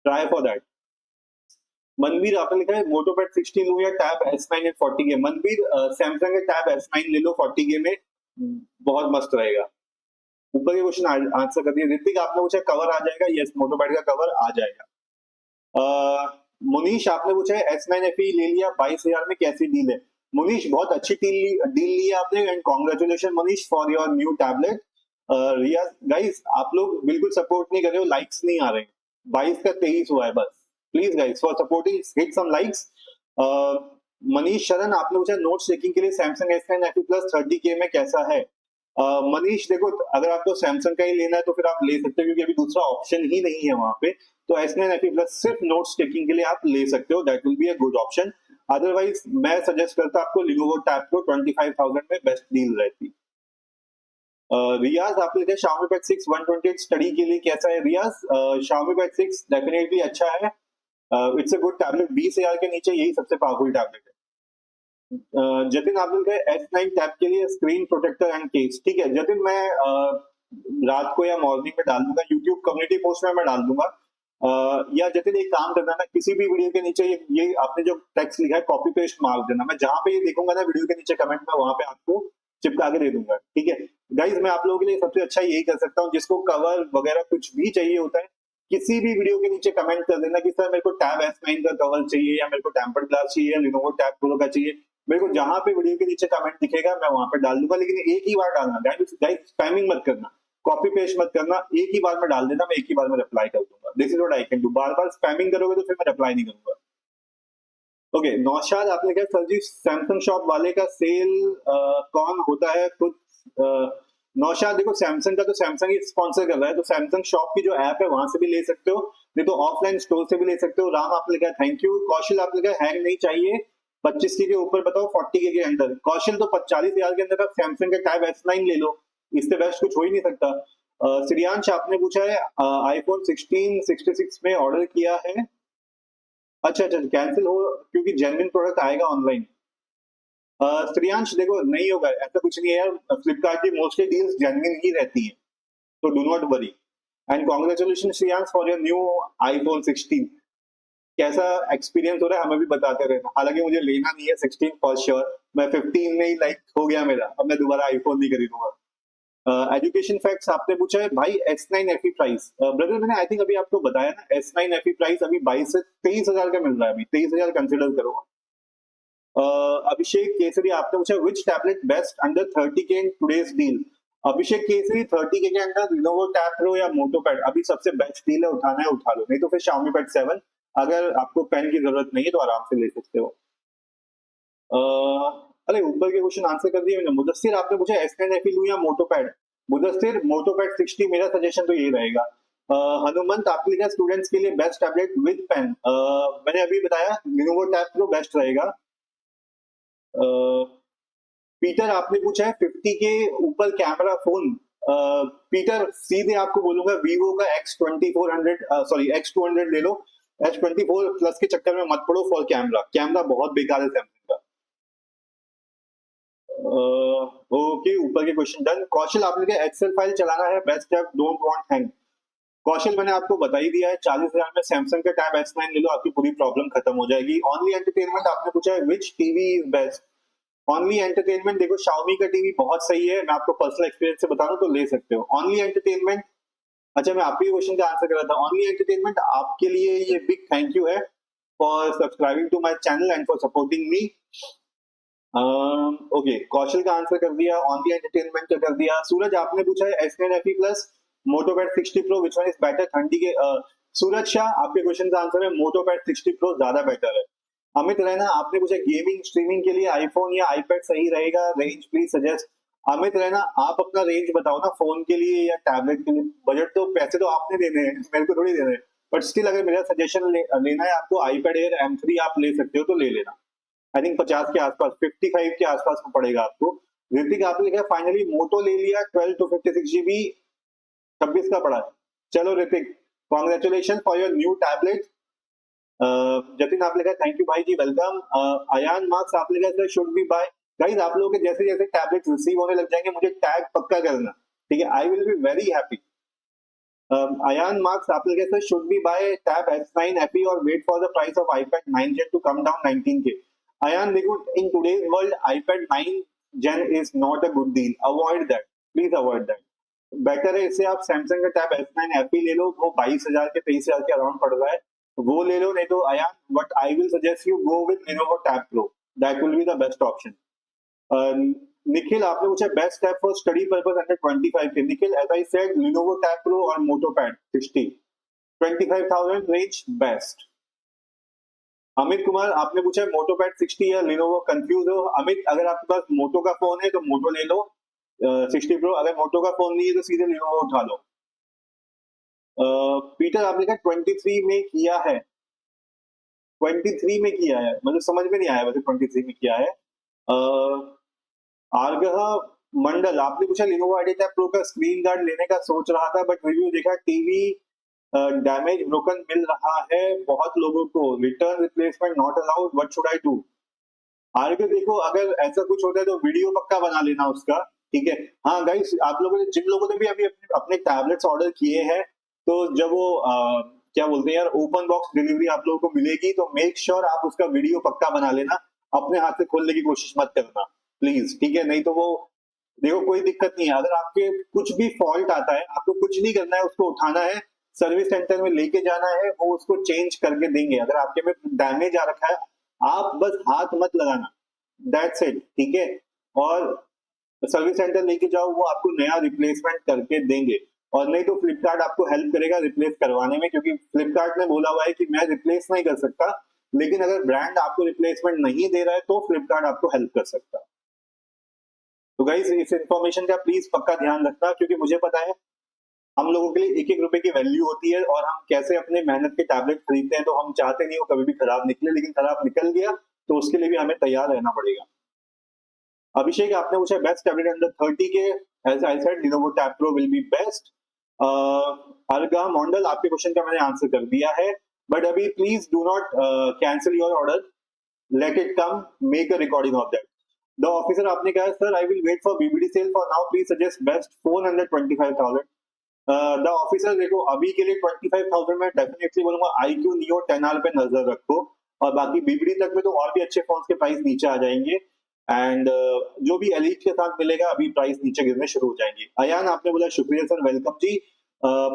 ट्राई फॉर दैट। मनवीर आपने लिखा है मोटोपैड 60 लूं या tab S9 at 40K? Manveer Samsung के टैब S9 ले लो 40K में, बहुत मस्त रहेगा। ऊपर के क्वेश्चन आंसर कर दिए। ऋतिक आपने पूछा कवर आ जाएगा? यस, मोटोपैड का कवर आ जाएगा। मुनीश आपने पूछा है S9FE ले लिया 22,000 में, कैसी डील है? मुनीश बहुत अच्छी डील ली है आपने, and congratulation Munish for your new tablet. Riya guys आप लोग बिल्कुल सपोर्ट नहीं कर रहे हो, लाइक्स नहीं आ रहे। 22 का 23 हुआ है बस, please guys for supporting hit some likes. Manish Sharan आपने पूछा नोट टेकिंग के लिए सैमसंग S9FE Plus 30K में कैसा है? मनीष देखो, अगर आपको सैमसंग का ही लेना है तो फिर आप ले सकते हो, क्योंकि अभी दूसरा ऑप्शन ही नहीं है वहां पे। तो S9FE Plus सिर्फ नोट्स टेकिंग के लिए आप ले सकते हो, that will be a good option. Otherwise मैं सजेस्ट करता आपको Lenovo Tab Pro 25,000 में बेस्ट डील रहती। रियाज आपने कहा Xiaomi Pad 6 128 स्टडी के लिए कैसा है? रियाज Xiaomi Pad 6 डेफिनेटली अच्छा है, इट्स अ गुड टैबलेट। 20,000 के नीचे यही सबसे पावरफुल टैबलेट है। जतिन आपने कहा S9 टैब के लिए स्क्रीन प्रोटेक्टर एंड केस, ठीक है जतिन, मैं रात को या मॉर्निंग में डाल दूंगा, यूट्यूब कम्युनिटी पोस्ट में मैं डाल दूंगा। या जतिन एक काम करना ना, किसी भी वीडियो के नीचे ये आपने जो टेक्स्ट लिखा है कॉपी पेस्ट मार देना, मैं जहां पे ये देखूंगा ना वीडियो के नीचे कमेंट में, वहां पे आपको चिपका के दे दूंगा, ठीक है गाइज। मैं आप लोगों के लिए सबसे अच्छा यही कर सकता हूँ, जिसको कवर वगैरह कुछ भी चाहिए होता है, किसी भी वीडियो के नीचे कमेंट कर देना कि सर मेरे को टैब S9 का कवर चाहिए, या मेरे को टेम्पर्ड ग्लास चाहिए, या Lenovo Tab Pro का चाहिए। मेरे को जहां पे वीडियो के नीचे कमेंट दिखेगा मैं वहां पे डाल दूंगा, लेकिन एक ही बार डालना गाइस, स्पैमिंग मत करना, कॉपी पेस्ट मत करना, एक ही बार में डाल देना, मैं एक ही बार में रिप्लाई कर दूंगा। This is what I can do. Bar bar spamming करोगे तो फिर मैं रिप्लाई नहीं करूंगा। ओके नौशाद आपने कहा सर जी सैमसंग शॉप वाले का सेल कौन होता है खुद? नौशाद देखो, सैमसंग का तो सैमसंग ही स्पॉन्सर कर रहा है, तो सैमसंग शॉप की जो ऐप है वहां से भी ले सकते हो, नहीं तो ऑफलाइन स्टोर से भी ले सकते हो। राम आपने कहा थैंक यू। कौशल आपने कहा हैंग नहीं चाहिए, 25K के ऊपर बताओ 40K के अंदर। कौशल तो 40,000 के अंदर आप सैमसंग का टैब S9 ले लो, इससे बेस्ट कुछ हो ही नहीं सकता। श्रियांश आपने पूछा है iPhone 16 66 में ऑर्डर किया है, अच्छा अच्छा कैंसिल हो क्योंकि जेन्युइन प्रोडक्ट आएगा ऑनलाइन। श्रियांश देखो नहीं होगा, ऐसा कुछ नहीं है यार, फ्लिपकार्ट की मोस्टली डील्स जेन्युइन ही रहती है, तो do not worry. And congratulation Shriyansh for your new iPhone 16। कैसा एक्सपीरियंस हो रहा है हमें भी बताते रहना, हालांकि मुझे लेना नहीं है 16 फॉर श्योर, मैं 15 में ही लाइक हो गया मेरा, अब मैं दोबारा आईफोन नहीं खरीदूंगा। एजुकेशन फैक्ट्स आपने पूछा है भाई S9FE प्राइस, ब्रदर मैंने आई थिंक अभी आपको बताया ना, S9FE प्राइस अभी 22 से 23,000 का मिल रहा है, अभी 23,000 कंसिडर करो। अभिषेक केसरी आपने पूछा which tablet best under 30K in today's deal? Abhishek Kesari 30K के अंदर Lenovo Tab Pro या मोटोपैड अभी सबसे बेस्ट डील है, उठाना है उठा लो, नहीं तो फिर Xiaomi Pad 7, अगर आपको पेन की जरूरत नहीं है तो आराम से ले सकते हो। अरे ऊपर के क्वेश्चन आंसर कर दिए मैंने। मुदस्सिर आपने पूछा S9FE लूं या मोटोपैड? मुदस्सिर मोटोपैड 60 मेरा सजेशन तो यही रहेगा। हनुमंत आपके लिए स्टूडेंट्स के लिए बेस्ट टैबलेट विद पेन, मैंने अभी बताया लिनोवो टैब प्रो बेस्ट रहेगा। पीटर आपने पूछा है 50 के ऊपर कैमरा फोन, पीटर सीधे आपको बोलूंगा वीवो का X200 ले लो। X24 प्लस के चक्कर में मत पड़ो फॉर कैमरा, कैमरा बहुत बेकार है सैमसंग का। ओके, ऊपर के क्वेश्चन डन। कौशल आपने क्या एक्सेल फाइल चलाना है, best app, don't want hang. Kaushal मैंने आपको बता ही दिया है, 40,000 में सैमसंग का टैब S9 ले लो, आपकी पूरी प्रॉब्लम खत्म हो जाएगी। ओनली एंटरटेनमेंट आपने पूछा है which TV is best. Only entertainment देखो Xiaomi का टीवी बहुत सही है, मैं आपको पर्सनल एक्सपीरियंस से बता रहा हूं तो ले सकते हो। ओनली एंटरटेनमेंट, अच्छा मैं आपके क्वेश्चन का आंसर कर रहा था। ओनली एंटरटेनमेंट आपके लिए ये बिग थैंक यू है for subscribing to my channel and for supporting me. Okay, Kaushal का आंसर कर दिया, ओनली एंटरटेनमेंट का कर दिया। सूरज आपने पूछा है S9 FE plus moto pad 60 pro which one is better ठंडी के, सूरज शाह आपके क्वेश्चन का आंसर है मोटोपैड 60 प्रो ज्यादा बेटर है। अमित रैना आपने पूछा गेमिंग स्ट्रीमिंग के लिए आईफोन या आईपैड सही रहेगा, range please suggest. Amit Raina आप अपना रेंज बताओ ना, फोन के लिए या टैबलेट के लिए। बजट तो पैसे तो आपने देने हैं, मेरे को थोड़ी देने हैं, बट स्टिल अगर मेरा सजेशन लेना है आपको, आईपैड एयर M3 आप ले सकते हो तो ले लेना। आई थिंक 50 के आसपास, 55 के आसपास में पड़ेगा आपको। ऋतिक आपने क्या फाइनली मोटो ले लिया, 12 to 56 GB 26 का पड़ा है। चलो Hrithik, congratulation for your new tablet. Jatin आप लिखा थैंक यू भाई जी, वेलकम। अयान मार्क्स आप लिखा sir should be buy. Guys आप लोगों के जैसे जैसे टैबलेट रिसीव होने लग जाएंगे मुझे टैग पक्का करना, ठीक है, I will be very happy. Ayan marks आप लिखा sir should be buy tab S9 FE और wait for the price of iPad 9 Gen to come down 19K। Ayan देखो, in today's world iPad 9 Gen is not a good deal, avoid that, please avoid that. Better है इससे आप Samsung का tab S9 FE ले लो, वो 22,000 के 23,000 के around पड़ रहा है, वो ले लो। नहीं तो Ayan but I will suggest you go with Lenovo Tab Pro, that will be the best option. Nikhil आपने पूछा best tab for study purpose under 25 के। Nikhil as I said Lenovo Tab Pro और MotoPad 60, 25,000 range best. Amit Kumar आपने पूछा मोटोपैड 60 या Lenovo, confuse हो। अमित अगर आपके पास मोटो का फोन है तो मोटो ले लो 60 प्रो, अगर मोटो का फोन नहीं है तो सीधे Lenovo उठा लो। पीटर आपने कहा 23 में किया है, 23 में किया है, मतलब समझ में नहीं आया वैसे 23 में किया है। आर्गह मंडल आपने पूछा Lenovo IdeaTab Pro का स्क्रीन गार्ड लेने का सोच रहा था बट रिव्यू देखा टीवी डैमेज ब्रोकन मिल रहा है बहुत लोगों को, return replacement not allowed, what should I do. आर्गह देखो अगर ऐसा कुछ होता है तो वीडियो पक्का बना लेना उसका, ठीक है। हाँ गाइस, आप लोगों ने जिन लोगों ने भी अभी अपने टैबलेट्स ऑर्डर किए हैं तो जब वो क्या बोलते हैं यार, ओपन बॉक्स डिलीवरी आप लोगों को मिलेगी तो मेक श्योर आप उसका वीडियो पक्का बना लेना, अपने हाथ से खोलने की कोशिश मत करना प्लीज, ठीक है। नहीं तो वो देखो कोई दिक्कत नहीं है, अगर आपके कुछ भी फॉल्ट आता है आपको कुछ नहीं करना है, उसको उठाना है, सर्विस सेंटर में लेके जाना है, वो उसको चेंज करके देंगे। अगर आपके में डैमेज आ रखा है आप बस हाथ मत लगाना, दैट्स इट, ठीक है। और सर्विस सेंटर लेके जाओ, वो आपको नया रिप्लेसमेंट करके देंगे, और नहीं तो फ्लिपकार्ट आपको हेल्प करेगा रिप्लेस करवाने में, क्योंकि फ्लिपकार्ट ने बोला हुआ है कि मैं रिप्लेस नहीं कर सकता, लेकिन अगर ब्रांड आपको रिप्लेसमेंट नहीं दे रहा है तो फ्लिपकार्ट आपको हेल्प कर सकता है। तो गाइस इस इंफॉर्मेशन का प्लीज पक्का ध्यान रखना, क्योंकि मुझे पता है हम लोगों के लिए एक एक रुपए की वैल्यू होती है, और हम कैसे अपने मेहनत के टैबलेट खरीदते हैं, तो हम चाहते नहीं हो कभी भी खराब निकले, लेकिन खराब निकल गया तो उसके लिए भी हमें तैयार रहना पड़ेगा। अभिषेक आपने पूछा बेस्ट टैबलेट अंडर 30 के, as I said Lenovo Tab Pro will be best. Alaga Mandal आपके क्वेश्चन का मैंने आंसर कर दिया है, बट अभी please do not cancel your order, let it come, make a recording of that. The officer आपने कहा sir I will wait for BBD sale for now, please suggest best phone under 25,000। The officer देखो अभी के लिए 25,000 में definitely बोलूंगा iQOO Neo 10R पे नजर रखो, और बाकी BBD तक में तो और भी अच्छे फोन के प्राइस नीचे आ जाएंगे, एंड जो भी एलीट के साथ मिलेगा अभी प्राइस नीचे गिरने शुरू हो जाएंगे। अयान आपने बोला शुक्रिया सर, वेलकम जी।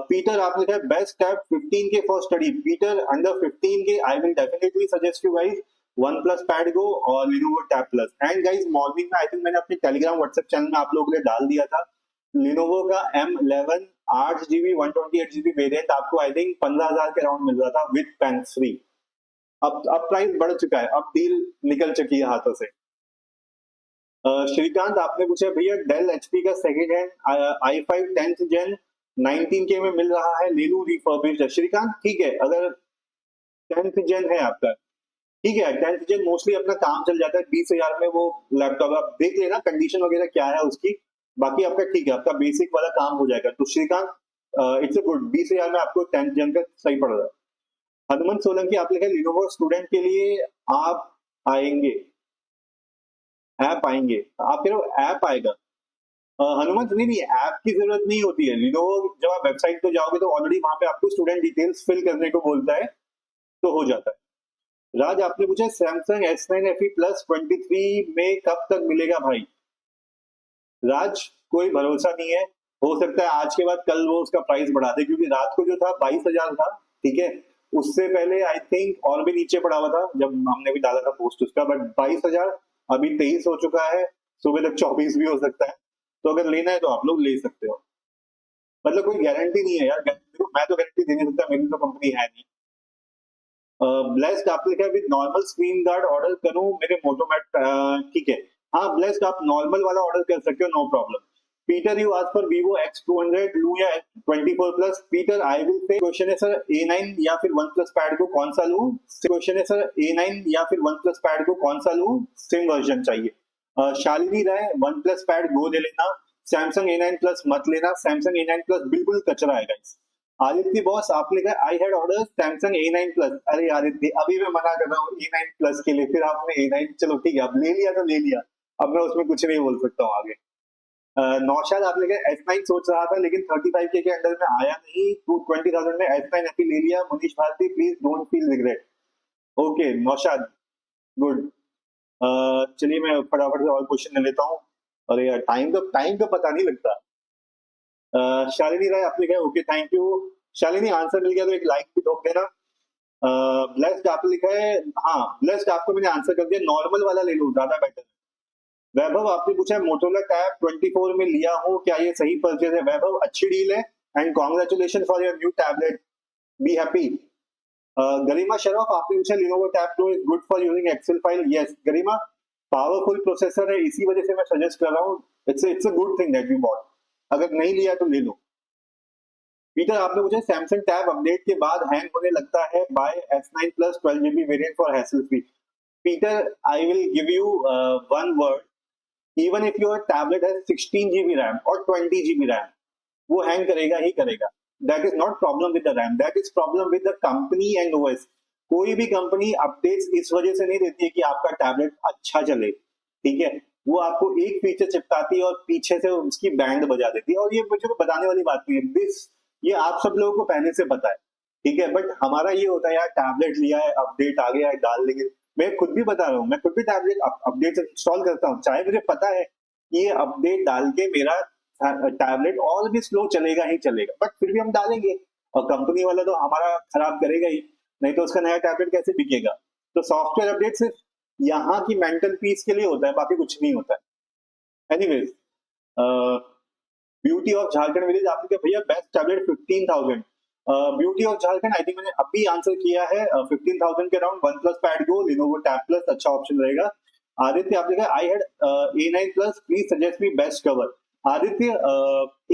पीटर आपने कहा बेस्ट टैब 15 के फॉर स्टडी। पीटर अंडर 15 के I will definitely suggest you guys OnePlus Pad Go और Lenovo Tab Plus। And guys morning में आई थिंक मैंने अपने टेलीग्राम व्हाट्सएप चैनल में आप लोगों के लिए डाल दिया था, Lenovo का M11 8GB 128GB वेरिएंट आपको आई थिंक 15,000 के अराउंड मिल रहा था विद पेन फ्री। अब प्राइस बढ़ चुका है, अब डील निकल चुकी है हाथों से। श्रीकांत आपने पूछा भैया डेल एचपी का सेकंड हैंड i5 10th जेन 19K में मिल रहा है, ले लूं रिफर्बिश्ड? श्रीकांत ठीक है, अगर 10th जेन है आपका, ठीक है, 10th जेन मोस्टली अपना काम चल जाता है 20,000 में वो लैपटॉप, आप देख लेना कंडीशन वगैरह क्या है उसकी, बाकी आपका ठीक है, आपका बेसिक वाला काम हो जाएगा। तो श्रीकांत इट्स अ गुड, 20,000 में आपको 10th जेन का सही पड़ रहा है। हनुमंत सोलंकी आप लिखा लिनोवो स्टूडेंट के लिए आप आएंगे, ऐप आएंगे, आप कह रहे हो ऐप आएगा? हनुमंत नहीं नहीं, ऐप की जरूरत नहीं होती है। लिनोवो जब आप वेबसाइट पे जाओगे तो ऑलरेडी वहां पे आपको स्टूडेंट डिटेल्स फिल करने को बोलता है, तो हो जाता है। राज आपने पूछा सैमसंग S9 FE प्लस 23 में कब तक मिलेगा भाई? राज कोई भरोसा नहीं है, हो सकता है आज के बाद कल वो उसका प्राइस बढ़ा दे, क्योंकि रात को जो था 22,000 था, ठीक है, उससे पहले आई थिंक और भी नीचे पड़ा हुआ था जब हमने भी डाला था पोस्ट उसका, बट 22,000 अभी 23 हो चुका है, सुबह तक 24 भी हो सकता है, तो अगर लेना है तो आप लोग ले सकते हो। मतलब कोई गारंटी नहीं है यार, मैं तो गारंटी दे नहीं सकता, मेरी तो कंपनी है नहीं। ब्लेस्ड आप लिखा है with normal screen guard order करूं मेरे मोटोमैट, ठीक है, हाँ ब्लेस्ड आप नॉर्मल वाला ऑर्डर कर सकते हो, no problem. Peter you ask for Vivo X200 लूं या 24 plus? Peter I will say question है सर A9 या फिर OnePlus पैड को कौन सा लूं? क्वेश्चन है सर A9 या फिर OnePlus पैड को कौन सा लूं, सिम वर्जन चाहिए। शालिनी राय OnePlus पैड गो ले लेना, सैमसंग A9 प्लस मत लेना, सैमसंग A9 प्लस बिल्कुल कचरा है गाइस। आदित्य बॉस आप लिखा I had order Samsung A9 plus, अरे आदित्य अभी मैं मना कर रहा हूँ A9 प्लस के लिए, फिर आपने A9, चलो ठीक है अब ले लिया तो ले लिया, अब मैं उसमें कुछ नहीं बोल सकता हूँ आगे। नौशाद आप लिखा S9 सोच रहा था लेकिन 35K के अंडर में आया नहीं, 20,000 में S9 FE ले लिया। Manish Bharti please don't feel regret. Okay Naushad good. चलिए मैं फटाफट से और क्वेश्चन ले लेता हूँ, अरे यार टाइम का पता नहीं लगता। शालिनी राय आपने कहा okay thank you. Shalini answer मिल गया तो एक लाइक भी ठोक देना। ब्लेस्ड आपने लिखा है, हाँ ब्लेस्ड आपको मैंने आंसर कर दिया, नॉर्मल वाला ले लो ज्यादा बेटर है। वैभव आपने पूछा मोटोरोला टैब 24 में लिया हूँ, क्या ये सही परचेज है? वैभव अच्छी डील है and congratulation for your new tablet, be happy. Garima Sharaf आपने पूछा Lenovo tab pro is good for using Excel file? Yes Garima, powerful processor है, इसी वजह से मैं सजेस्ट कर रहा हूँ, it's a good thing that you bought, अगर नहीं लिया तो ले लो। पीटर आपने पूछा सैमसंग टैब अपडेट के बाद हैंग होने लगता है, by S9 plus 12GB variant for hassle free. Peter I will give you one word, even if your tablet has 16GB RAM और 20GB रैम, वो हैंग करेगा ही करेगा। That is not problem with the RAM, that is problem with the company and OS। कोई भी company updates इस वजह से नहीं देती है कि आपका टैबलेट अच्छा चले, ठीक है, वो आपको एक फीचर चिपकाती है और पीछे से उसकी बैंड बजा देती है, और ये मुझे को बताने वाली बात नहीं है, दिस ये आप सब लोगों को पहले से पता है, ठीक है, बट हमारा ये होता है यार टैबलेट लिया है अपडेट आ गया है डाल लेंगे। मैं खुद भी बता रहा हूँ, मैं खुद भी टैबलेट अपडेट इंस्टॉल करता हूँ, चाहे मुझे पता है कि ये अपडेट डाल के मेरा टैबलेट और भी स्लो चलेगा ही चलेगा, बट फिर भी हम डालेंगे, और कंपनी वाला तो हमारा खराब करेगा ही, नहीं तो उसका नया टैबलेट कैसे बिकेगा? तो सॉफ्टवेयर अपडेट सिर्फ यहाँ की मेंटल पीस के लिए होता है, बाकी कुछ नहीं होता है। Anyways beauty of Jharkhand village आपने कहा भैया best tablet 15,000। Beauty of Jharkhand I think मैंने अभी आंसर किया है, 15,000 के अराउंड OnePlus पैड गो, लिनोवो टैब प्लस अच्छा ऑप्शन रहेगा। आदित्य आपने कहा I had A9 plus please suggest me best cover. Aditya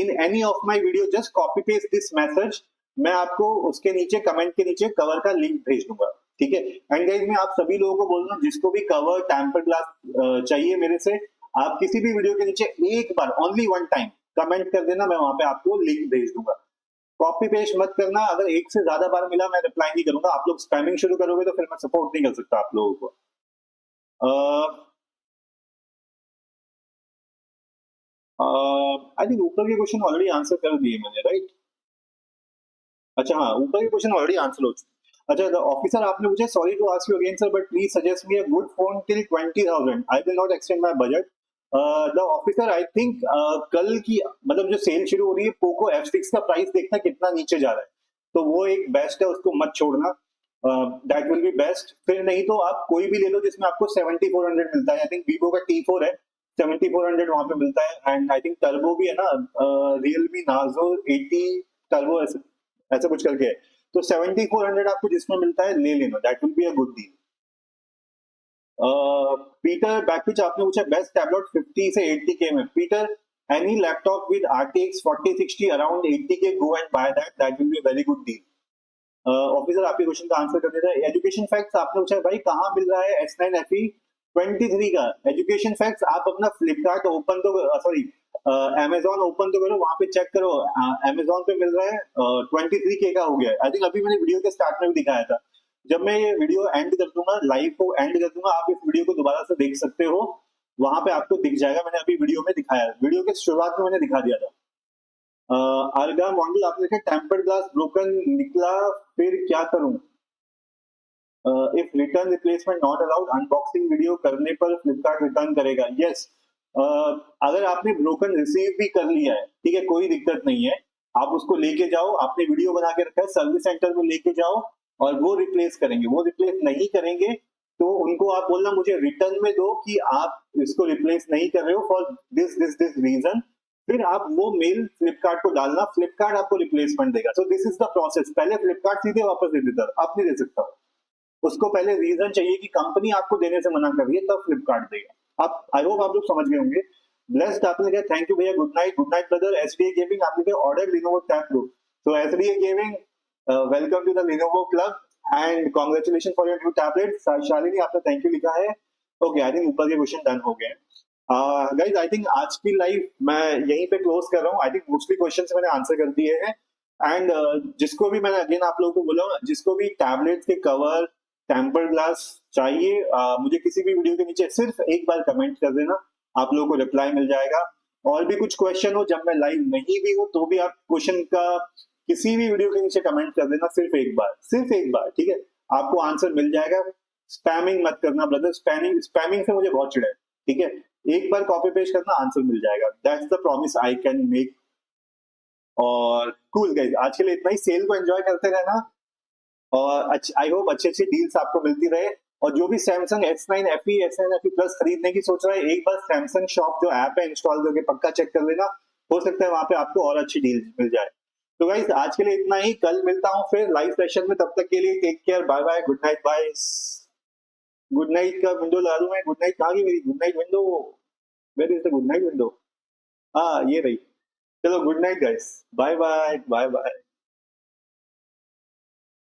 in any of my video just copy paste this message, मैं आपको उसके नीचे कमेंट के नीचे कवर का लिंक भेज दूंगा, ठीक है। एंड गाइस मैं आप सभी लोगों को बोल रहा हूँ जिसको भी कवर टेम्पर ग्लास चाहिए मेरे से, आप किसी भी वीडियो के नीचे एक बार ओनली वन टाइम कमेंट कर देना, मैं वहां पे आपको लिंक भेज दूंगा। कॉपी पेस्ट मत करना, अगर एक से ज्यादा बार मिला मैं रिप्लाई नहीं करूंगा, आप लोग स्पैमिंग शुरू करोगे तो फिर मैं सपोर्ट नहीं कर सकता आप लोगों को। आई थिंक ऊपर के क्वेश्चन ऑलरेडी आंसर कर दिए मैंने, राइट? अच्छा हाँ, ऊपर के क्वेश्चन ऑलरेडी आंसर हो चुके। अच्छा द ऑफिसर आपने पूछा sorry to ask you again sir but please suggest me a good phone till 20,000, I will not extend my budget. The officer I think कल की मतलब जो सेल शुरू हो रही है, पोको F6 का प्राइस देखना कितना नीचे जा रहा है, तो वो एक बेस्ट है, उसको मत छोड़ना, दैट विल बी बेस्ट। फिर नहीं तो आप कोई भी ले लो जिसमें आपको 7400 मिलता है, आई थिंक वीवो का T4 है 7400 वहां पे मिलता है, एंड आई थिंक टर्बो भी है ना, रियलमी नार्जो 80 टर्बो ऐसा कुछ करके है, तो 7400 आपको जिसमें मिलता है ले लेना, that will be a good deal. Peter Backwich आपने पूछा बेस्ट टैबलेट 50 से 80K में। Peter, any laptop with RTX 4060 around 80K, go and buy that will be very good deal. Officer आपके क्वेश्चन का आंसर कर देता है। एजुकेशन फैक्ट्स आपने पूछा है भाई कहाँ मिल रहा है S9 FE 23 का एजुकेशन फैक्ट्स। आप अपना फ्लिपकार्ट ओपन तो सॉरी अमेजोन ओपन तो करो, वहां पे चेक करो, अमेजोन पे मिल रहा है 23K का हो गया। आई थिंक अभी मैंने वीडियो के स्टार्ट में भी दिखाया था। जब मैं ये वीडियो एंड कर दूंगा, लाइव को एंड कर दूंगा, आप इस वीडियो को दोबारा से देख सकते हो, वहां पे आपको दिख जाएगा। मैंने अभी वीडियो में दिखाया, वीडियो के शुरुआत में मैंने दिखा दिया था। आर्गा मॉडल आपने लिखा टेम्पर्ड ग्लास ब्रोकन निकला, फिर क्या करूं? If return replacement not allowed, unboxing video करने पर फ्लिपकार्ट रिटर्न करेगा। यस, अगर आपने ब्रोकन रिसीव भी कर लिया है, ठीक है, कोई दिक्कत नहीं है, आप उसको लेके जाओ, आपने वीडियो बना के रखा है, सर्विस सेंटर में लेके जाओ और वो रिप्लेस करेंगे। वो रिप्लेस नहीं करेंगे तो उनको आप बोलना मुझे रिटर्न में दो कि आप इसको रिप्लेस नहीं कर रहे हो for this this this reason, फिर आप वो मेल फ्लिपकार्ट को डालना, फ्लिपकार्ट आपको रिप्लेसमेंट देगा। So this is the process. पहले फ्लिपकार्ट सीधे वापस दे देता, अब नहीं दे सकता, उसको पहले रीजन चाहिए कि कंपनी आपको देने से मना कर रही है, तब फ्लिपकार्ट देगा। आप आई होप आप लोग समझ गए होंगे। ब्लेस्ड आपने कहा थैंक यू भैया, good night brother. SDA gaming आपने कहा order Lenovo tab pro. So SDA gaming welcome to the Lenovo club and congratulation for your new tablet. Shalini आपने थैंक यू लिखा है। ओके, आई थिंक ऊपर के क्वेश्चन डन हो गए। गाइज आई थिंक आज की लाइव मैं यहीं पे क्लोज कर रहा हूँ। आई थिंक मोस्टली क्वेश्चंस मैंने आंसर कर दिए हैं। एंड जिसको भी मैंने अगेन आप लोगों को बोला, जिसको भी टैबलेट के कवर टेम्पर्ड ग्लास चाहिए, मुझे किसी भी वीडियो के नीचे सिर्फ एक बार कमेंट कर देना, आप लोगों को रिप्लाई मिल जाएगा। और भी कुछ क्वेश्चन हो जब मैं लाइव नहीं भी हूँ तो भी आप क्वेश्चन का किसी भी वीडियो के नीचे कमेंट कर देना, सिर्फ एक बार, ठीक है, आपको आंसर मिल जाएगा। स्पैमिंग मत करना ब्रदर, स्पैमिंग से मुझे बहुत चिढ़ है, ठीक है। एक बार कॉपी पेस्ट करना, आंसर मिल जाएगा, that's the promise I can make. और कूल गाइस, आज के लिए इतना ही। सेल को एंजॉय करते रहना और आई होप अच्छी अच्छी डील्स आपको मिलती रहे। और जो भी Samsung S9 FE S9 FE plus खरीदने की सोच रहा है, एक बार सैमसंग शॉप जो ऐप है इंस्टॉल करके पक्का चेक कर लेना, हो सकता है वहां पे आपको और अच्छी डील मिल जाए। तो गाइस आज के लिए इतना ही, कल मिलता हूँ फिर लाइव सेशन में, तब तक के लिए take care, bye bye, good night, bye. Good night का विंडो ला दूं मैं? गुड नाइट कहाँ गई मेरी good night window? Where is the good night window? हाँ ये रही। चलो good night guys, bye bye, bye bye.